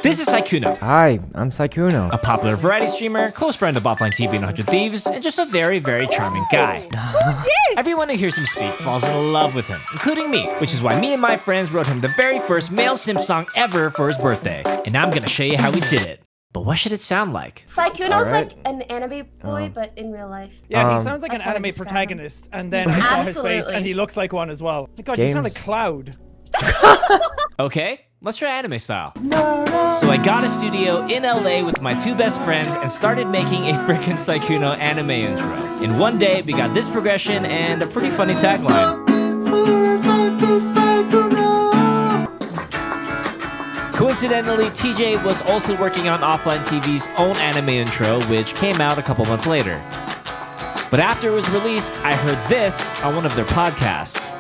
This is Sykkuno, Hi, I'm Sykkuno. a popular variety streamer, close friend of Offline TV and 100 Thieves, and just a very, very charming guy. Everyone who hears him speak falls in love with him, including me, which is why me and my friends wrote him the very first male simp song ever for his birthday. And now I'm gonna show you how we did it. But what should it sound like? Sykkuno's like an anime boy, but in real life. Yeah, he sounds like an That's how I anime describe him. protagonist, and then I saw his face, Absolutely. and he looks like one as well. My God, you sound like Cloud. Okay, let's try anime style. So I got a studio in LA with my two best friends and started making a freaking Sykkuno anime intro. In one day, we got this progression and a pretty funny tagline. Coincidentally, TJ was also working on Offline TV's own anime intro, which came out a couple months later. But after it was released, I heard this on one of their podcasts.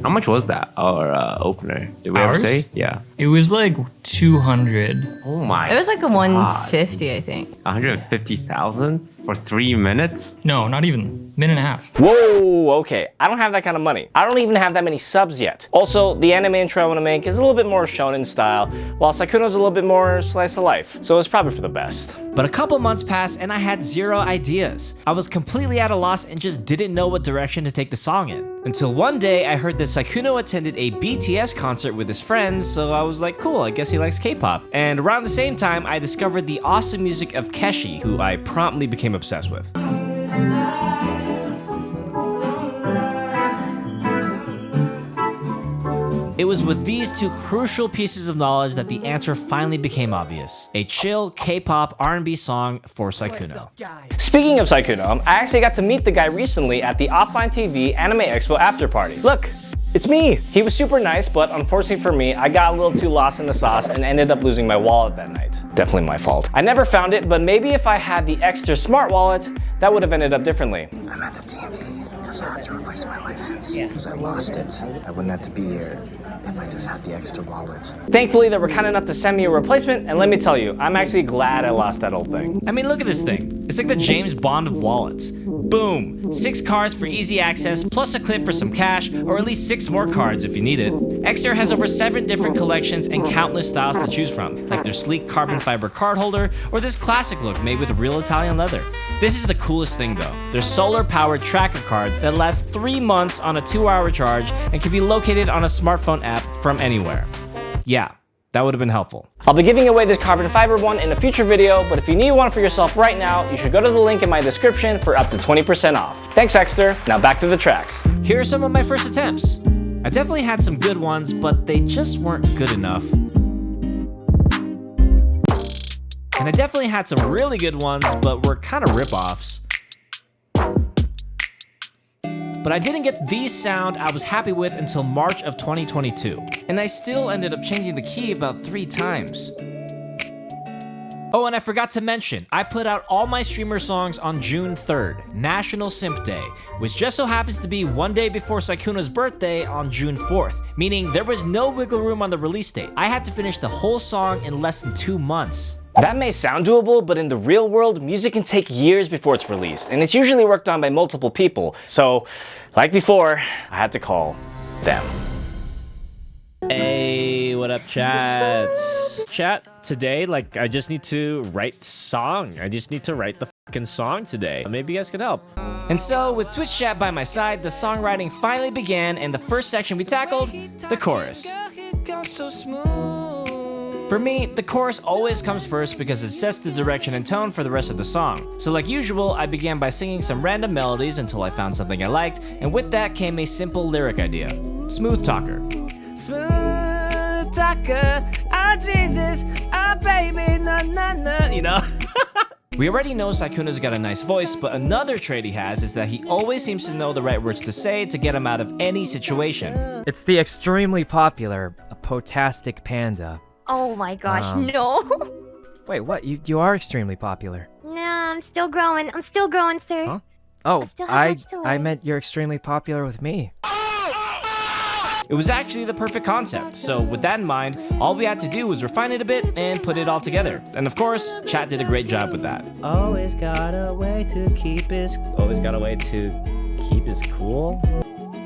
How much was that? Our opener? Did we ever Ours? say? Yeah. It was like 200. Oh my. It was like a 150, I think. 150,000 for 3 minutes? No, not even. Minute and a half. Whoa, okay. I don't have that kind of money. I don't even have that many subs yet. Also, the anime intro I want to make is a little bit more shonen style, while Sykkuno's a little bit more slice of life. So it's probably for the best. But a couple months passed and I had zero ideas. I was completely at a loss and just didn't know what direction to take the song in. Until one day I heard that Sykkuno attended a BTS concert with his friends, so I was like, cool, I guess he likes K-pop. And around the same time, I discovered the awesome music of Keshi, who I promptly became obsessed with. It was with these two crucial pieces of knowledge that the answer finally became obvious. A chill K-pop R&B song for Sykkuno. Speaking of Sykkuno, I actually got to meet the guy recently at the Offline TV Anime Expo after party. Look, it's me. He was super nice, but unfortunately for me, I got a little too lost in the sauce and ended up losing my wallet that night. Definitely my fault. I never found it, but maybe if I had the extra smart wallet, that would have ended up differently. I'm at the DMV because I have to replace my license because I lost it. I wouldn't have to be here if I just had the extra wallet. Thankfully, they were kind enough to send me a replacement, and let me tell you, I'm actually glad I lost that old thing. I mean, look at this thing. It's like the James Bond of wallets. Boom! 6 cards for easy access, plus a clip for some cash, or at least 6 more cards if you need it. Exter has over 7 different collections and countless styles to choose from, like their sleek carbon fiber card holder, or this classic look made with real Italian leather. This is the coolest thing though. Their solar-powered tracker card that lasts 3 months on a 2-hour charge and can be located on a smartphone app from anywhere. Yeah, that would have been helpful. I'll be giving away this carbon fiber one in a future video, but if you need one for yourself right now, you should go to the link in my description for up to 20% off. Thanks, Exter. Now back to the tracks. Here are some of my first attempts. I definitely had some good ones, but they just weren't good enough. And I definitely had some really good ones, but were kind of rip-offs. But I didn't get the sound I was happy with until March of 2022. And I still ended up changing the key about 3 times. Oh, and I forgot to mention, I put out all my streamer songs on June 3rd, National Simp Day, which just so happens to be one day before Sykkuno's birthday on June 4th, meaning there was no wiggle room on the release date. I had to finish the whole song in less than 2 months. That may sound doable, but in the real world, music can take years before it's released, and it's usually worked on by multiple people. So, like before, I had to call them. Hey, what up, chat? Chat, today, I just need to write song. I just need to write the fucking song today. Maybe you guys can help. And so, with Twitch chat by my side, the songwriting finally began, and the first section we tackled, the chorus. For me, the chorus always comes first because it sets the direction and tone for the rest of the song. So like usual, I began by singing some random melodies until I found something I liked, and with that came a simple lyric idea. Smooth talker. Smooth talker, oh Jesus, oh baby, na na na, you know? We already know Sykkuno's got a nice voice, but another trait he has is that he always seems to know the right words to say to get him out of any situation. It's the extremely popular Potastic Panda. Oh my gosh, no. Wait, what? You are extremely popular. Nah, I'm still growing. I'm still growing, sir. Huh? Oh, still have much to I learn. meant you're extremely popular with me. It was actually the perfect concept, so with that in mind, all we had to do was refine it a bit and put it all together. And of course, chat did a great job with that. Always got a way to keep his cool?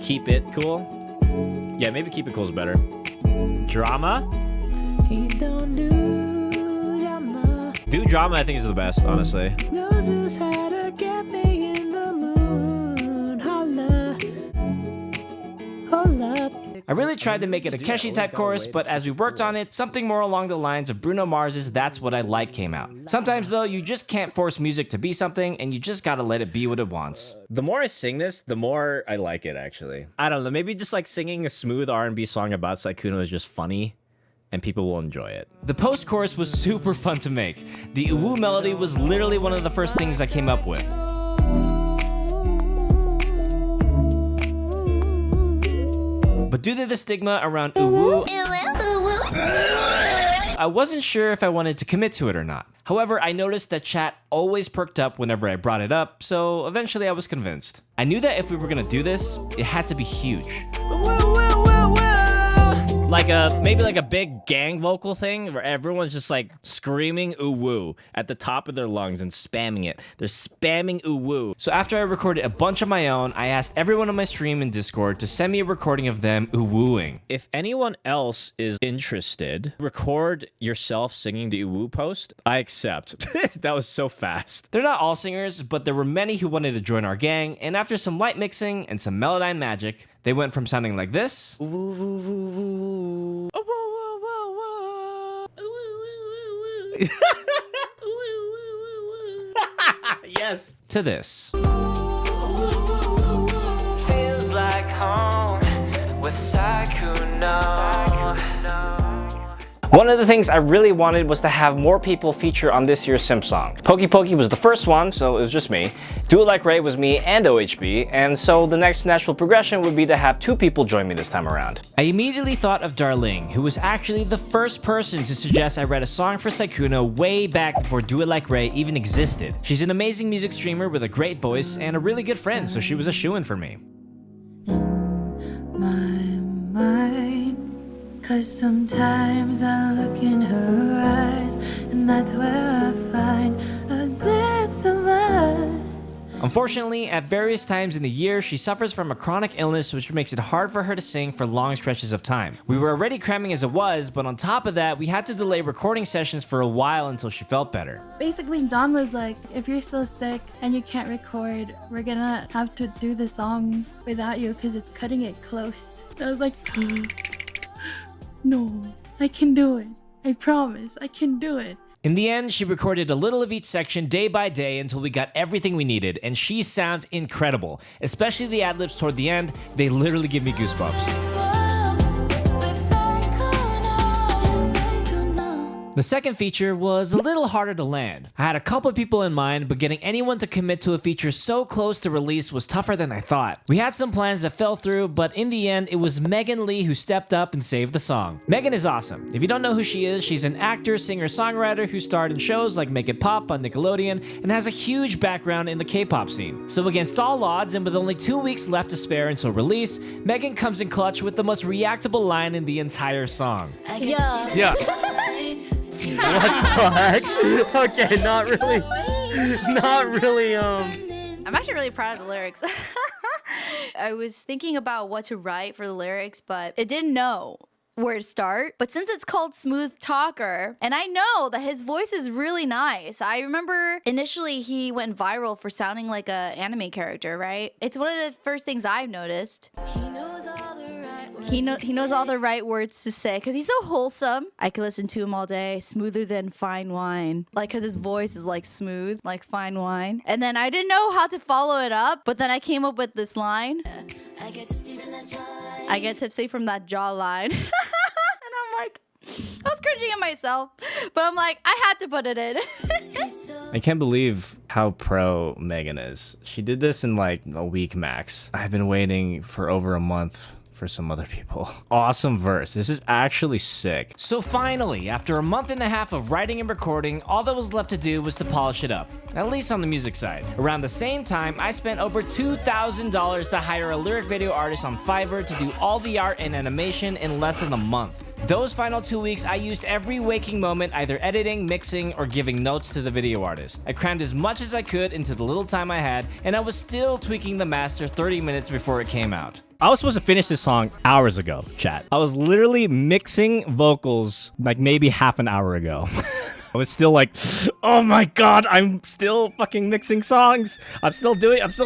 Keep it cool? Yeah, maybe keep it cool is better. Drama? He don't do Do Drama, I think, is the best, honestly. Knows just how to get me in the mood. Holla. Hold up. I really tried to make it a Keshi type chorus, but as we worked on it, something more along the lines of Bruno Mars's That's What I Like came out. Sometimes though, you just can't force music to be something, and you just gotta let it be what it wants. The more I sing this, the more I like it, actually. I don't know, maybe just like singing a smooth R&B song about Sykkuno is just funny, and people will enjoy it. The post-chorus was super fun to make. The UwU melody was literally one of the first things I came up with. But due to the stigma around UwU, I wasn't sure if I wanted to commit to it or not. However, I noticed that chat always perked up whenever I brought it up, so eventually I was convinced. I knew that if we were gonna do this, it had to be huge. Like maybe like a big gang vocal thing where everyone's just like screaming UwU at the top of their lungs and spamming it. They're spamming UwU. So after I recorded a bunch of my own, I asked everyone on my stream in Discord to send me a recording of them UwUing. If anyone else is interested, record yourself singing the UwU post. I accept. That was so fast. They're not all singers, but there were many who wanted to join our gang, and after some light mixing and some Melodyne magic, they went from sounding like this yes, to this. Feels like home with Sykkuno. One of the things I really wanted was to have more people feature on this year's Simp song. Pokey Pokey was the first one, so it was just me. Do It Like Ray was me and OHB, and so the next natural progression would be to have 2 people join me this time around. I immediately thought of Darleeng, who was actually the first person to suggest I write a song for Sykkuno way back before Do It Like Ray even existed. She's an amazing music streamer with a great voice and a really good friend, so she was a shoo-in for me. Cause sometimes I look in her eyes, and that's where I find a glimpse of us. Unfortunately, at various times in the year, she suffers from a chronic illness which makes it hard for her to sing for long stretches of time. We were already cramming as it was, but on top of that, we had to delay recording sessions for a while until she felt better. Basically, Don was like, if you're still sick and you can't record, we're gonna have to do the song without you because it's cutting it close. And I was like, no, I can do it. I promise, I can do it. In the end, she recorded a little of each section day by day until we got everything we needed, and she sounds incredible. Especially the ad-libs toward the end, they literally give me goosebumps. The second feature was a little harder to land. I had a couple of people in mind, but getting anyone to commit to a feature so close to release was tougher than I thought. We had some plans that fell through, but in the end, it was Megan Lee who stepped up and saved the song. Megan is awesome. If you don't know who she is, she's an actor, singer, songwriter who starred in shows like Make It Pop on Nickelodeon and has a huge background in the K-pop scene. So against all odds, and with only 2 weeks left to spare until release, Megan comes in clutch with the most reactable line in the entire song. Yeah. What the heck? Okay, not really. I'm actually really proud of the lyrics. I was thinking about what to write for the lyrics, but it didn't know where to start. But since it's called Smooth Talker, and I know that his voice is really nice. I remember initially he went viral for sounding like an anime character, right? It's one of the first things I've noticed. He knows all the right words to say because he's so wholesome. I could listen to him all day. Smoother than fine wine. Like, because his voice is like smooth, like fine wine. And then I didn't know how to follow it up, but then I came up with this line. I get tipsy from that jawline. And I'm like, I was cringing at myself, but I'm like, I had to put it in. I can't believe how pro Megan is. She did this in like a week max. I've been waiting for over a month for some other people. Awesome verse. This is actually sick. So finally, after a month and a half of writing and recording, all that was left to do was to polish it up, at least on the music side. Around the same time, I spent over $2,000 to hire a lyric video artist on Fiverr to do all the art and animation in less than a month. Those final 2 weeks, I used every waking moment either editing, mixing, or giving notes to the video artist. I crammed as much as I could into the little time I had, and I was still tweaking the master 30 minutes before it came out. I was supposed to finish this song hours ago, chat. I was literally mixing vocals like maybe half an hour ago. I was still like, oh my god, I'm still fucking mixing songs. I'm still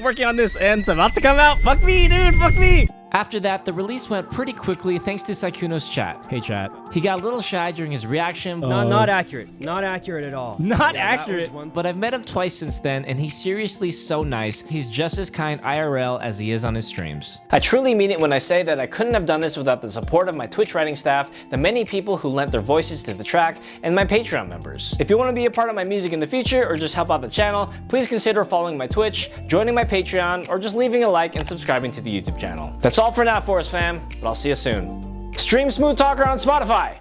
working on this, and it's about to come out. Fuck me, dude, fuck me. After that, the release went pretty quickly thanks to Sykkuno's chat. Hey, chat. He got a little shy during his reaction. Not accurate. Not accurate at all. Not accurate. But I've met him twice since then, and he's seriously so nice. He's just as kind IRL as he is on his streams. I truly mean it when I say that I couldn't have done this without the support of my Twitch writing staff, the many people who lent their voices to the track, and my Patreon members. If you want to be a part of my music in the future or just help out the channel, please consider following my Twitch, joining my Patreon, or just leaving a like and subscribing to the YouTube channel. That's all for now, Forest fam, but I'll see you soon. Stream Smooth Talker on Spotify!